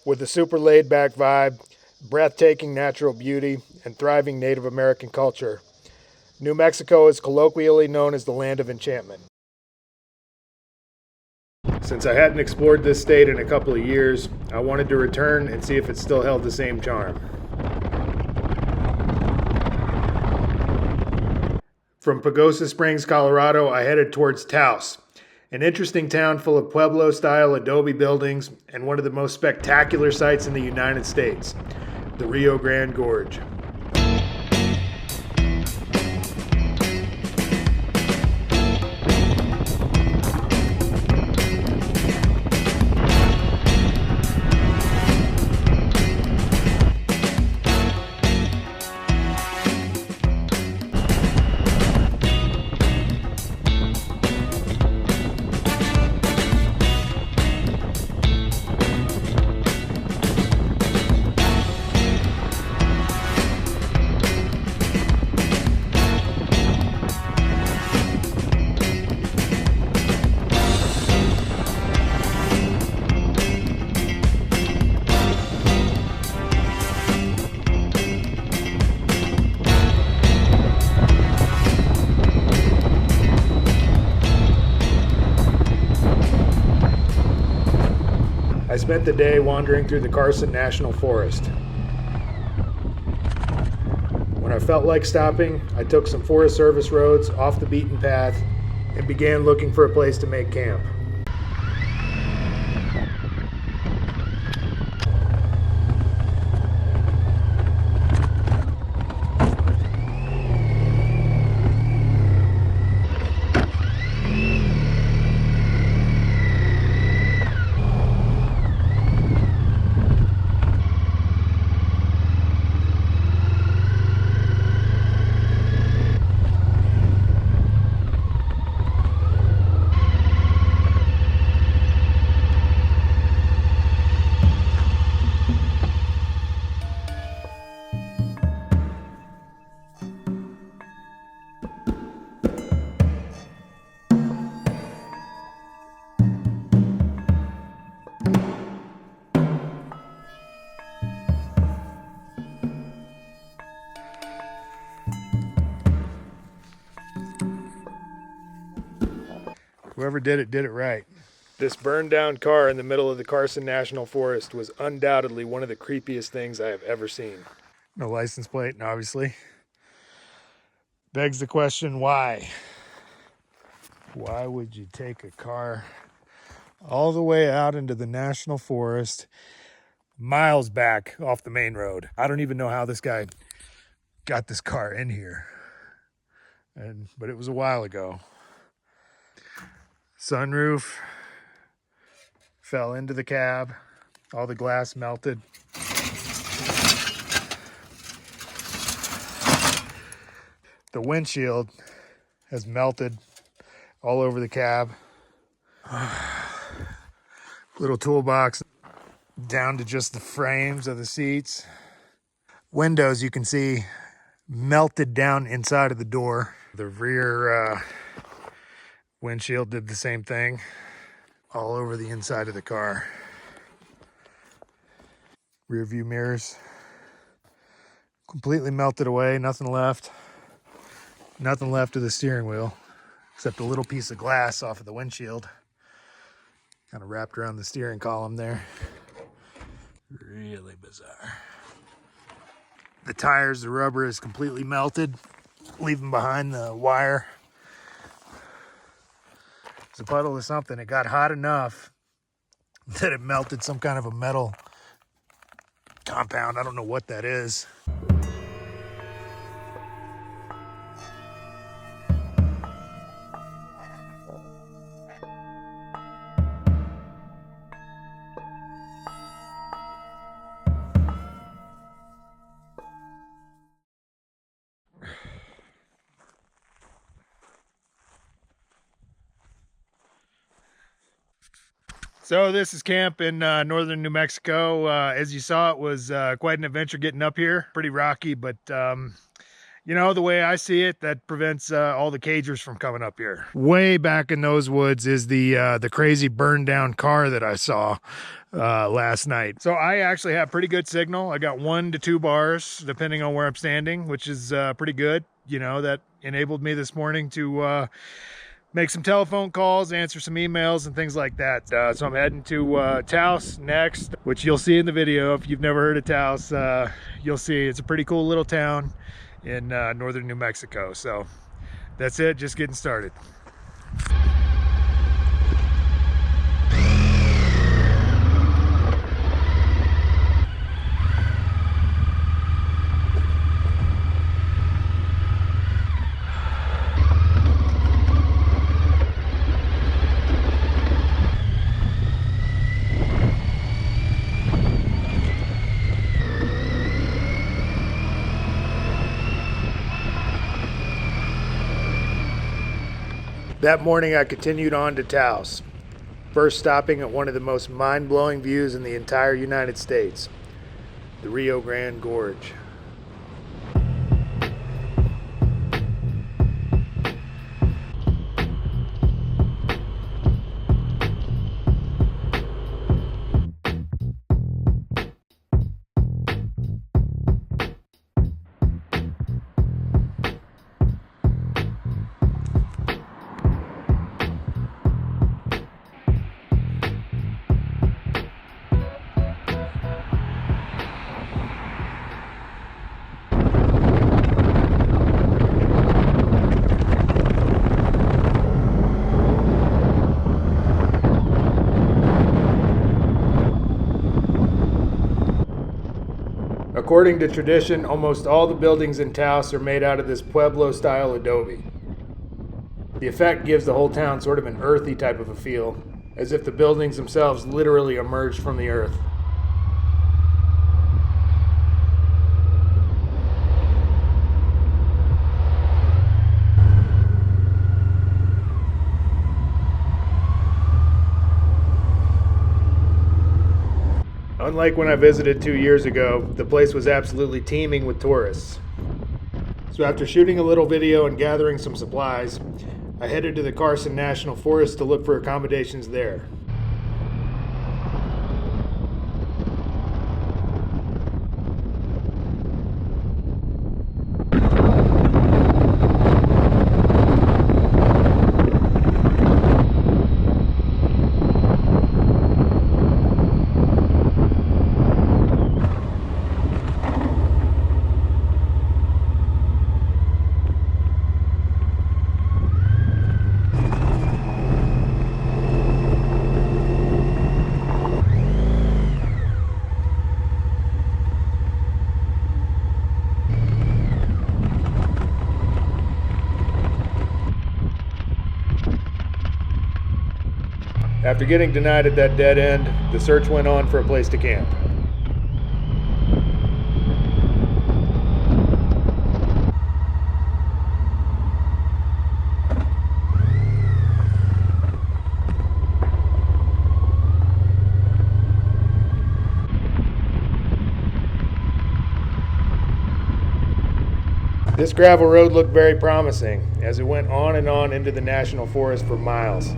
with a super laid-back vibe, breathtaking natural beauty, and thriving Native American culture. New Mexico is colloquially known as the Land of Enchantment. Since I hadn't explored this state in a couple of years, I wanted to return and see if it still held the same charm. From Pagosa Springs, Colorado, I headed towards Taos, an interesting town full of Pueblo-style adobe buildings and one of the most spectacular sights in the United States, the Rio Grande Gorge. I spent the day wandering through the Carson National Forest. When I felt like stopping, I took some Forest Service roads off the beaten path and began looking for a place to make camp. Whoever did it right. This burned down car in the middle of the Carson National Forest was undoubtedly one of the creepiest things I have ever seen. No license plate, obviously. Begs the question, why? Why would you take a car all the way out into the National Forest, miles back off the main road? I don't even know how this guy got this car in here. But it was a while ago. Sunroof fell into the cab. All the glass melted. The windshield has melted all over the cab. Little toolbox down to just the frames of the seats. Windows, you can see, melted down inside of the door. The rear windshield did the same thing, all over the inside of the car. Rear view mirrors completely melted away, nothing left. Nothing left of the steering wheel except a little piece of glass off of the windshield. Kind of wrapped around the steering column there. Really bizarre. The tires, the rubber is completely melted, leaving behind the wire. It's a puddle of something. It got hot enough that it melted some kind of a metal compound. I don't know what that is. So this is camp in northern New Mexico. As you saw, it was quite an adventure getting up here. Pretty rocky, but You know, the way I see it, that prevents all the cagers from coming up here. Way back in those woods is the crazy burned down car that I saw last night. So I actually have pretty good signal. I got 1 to 2 bars depending on where I'm standing, which is pretty good. You know, that enabled me this morning to make some telephone calls, answer some emails and things like that. So I'm heading to Taos next, which you'll see in the video. If you've never heard of Taos, you'll see it's a pretty cool little town in northern New Mexico. So that's it, just getting started. That morning I continued on to Taos, first stopping at one of the most mind-blowing views in the entire United States, the Rio Grande Gorge. According to tradition, almost all the buildings in Taos are made out of this Pueblo-style adobe. The effect gives the whole town sort of an earthy type of a feel, as if the buildings themselves literally emerged from the earth. Unlike when I visited 2 years ago, the place was absolutely teeming with tourists. So after shooting a little video and gathering some supplies, I headed to the Carson National Forest to look for accommodations there. After getting denied at that dead end, the search went on for a place to camp. This gravel road looked very promising as it went on and on into the national forest for miles.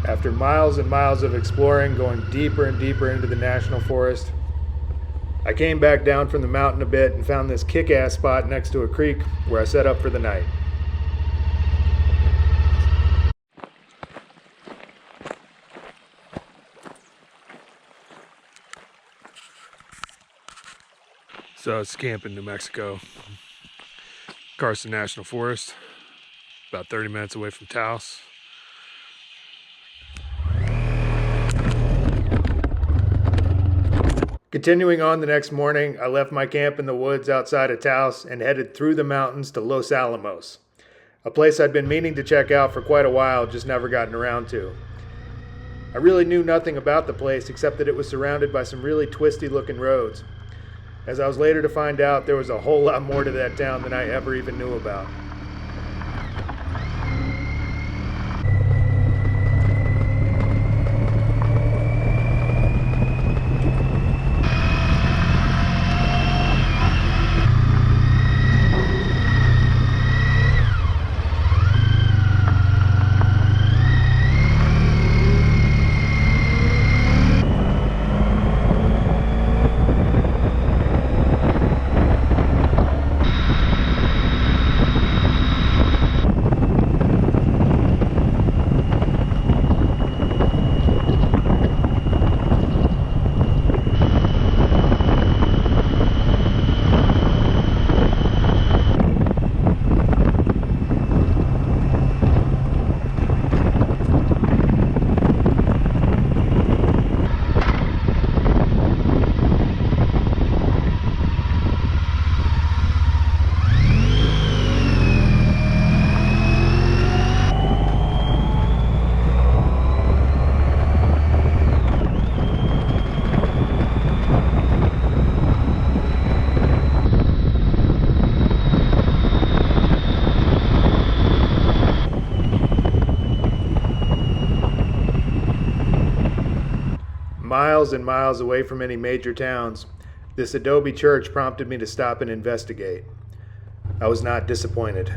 After miles and miles of exploring, going deeper and deeper into the national forest, I came back down from the mountain a bit and found this kick-ass spot next to a creek where I set up for the night. So it's camp in New Mexico, Carson National Forest, about 30 minutes away from Taos. Continuing on the next morning, I left my camp in the woods outside of Taos and headed through the mountains to Los Alamos, a place I'd been meaning to check out for quite a while, just never gotten around to. I really knew nothing about the place except that it was surrounded by some really twisty looking roads. As I was later to find out, there was a whole lot more to that town than I ever even knew about. Miles and miles away from any major towns, this adobe church prompted me to stop and investigate. I was not disappointed.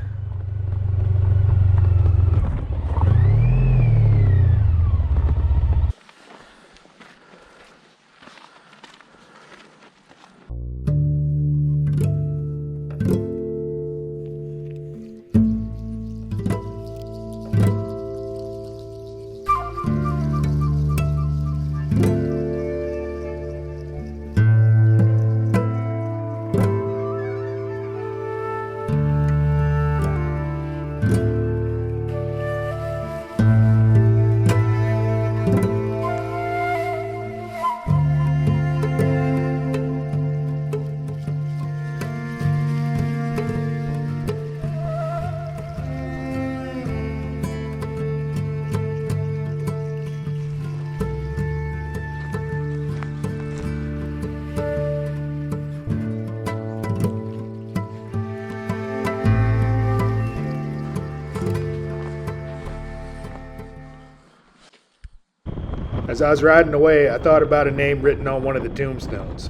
As I was riding away, I thought about a name written on one of the tombstones.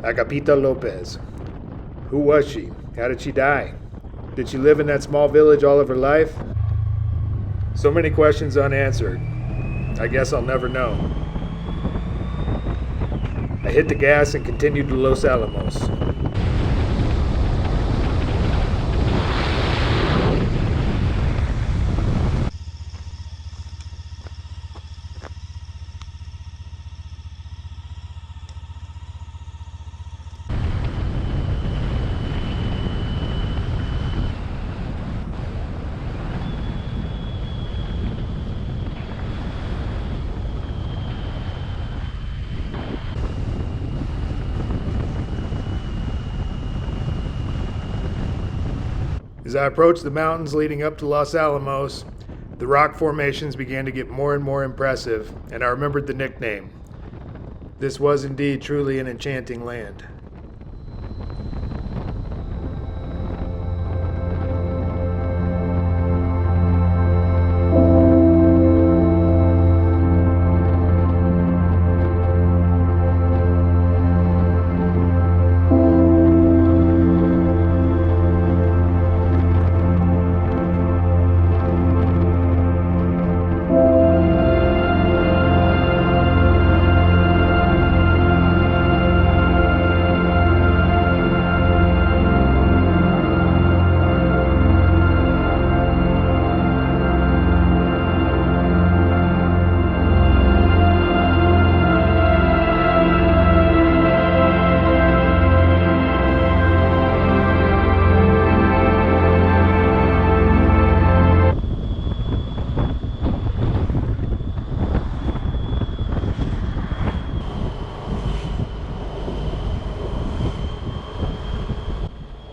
Agapita Lopez. Who was she? How did she die? Did she live in that small village all of her life? So many questions unanswered. I guess I'll never know. I hit the gas and continued to Los Alamos. As I approached the mountains leading up to Los Alamos, the rock formations began to get more and more impressive, and I remembered the nickname. This was indeed truly an enchanting land.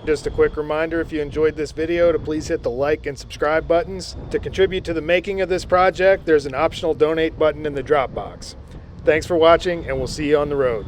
Just a quick reminder, if you enjoyed this video, to please hit the like and subscribe buttons. To contribute to the making of this project, there's an optional donate button in the drop box. Thanks for watching, and we'll see you on the road.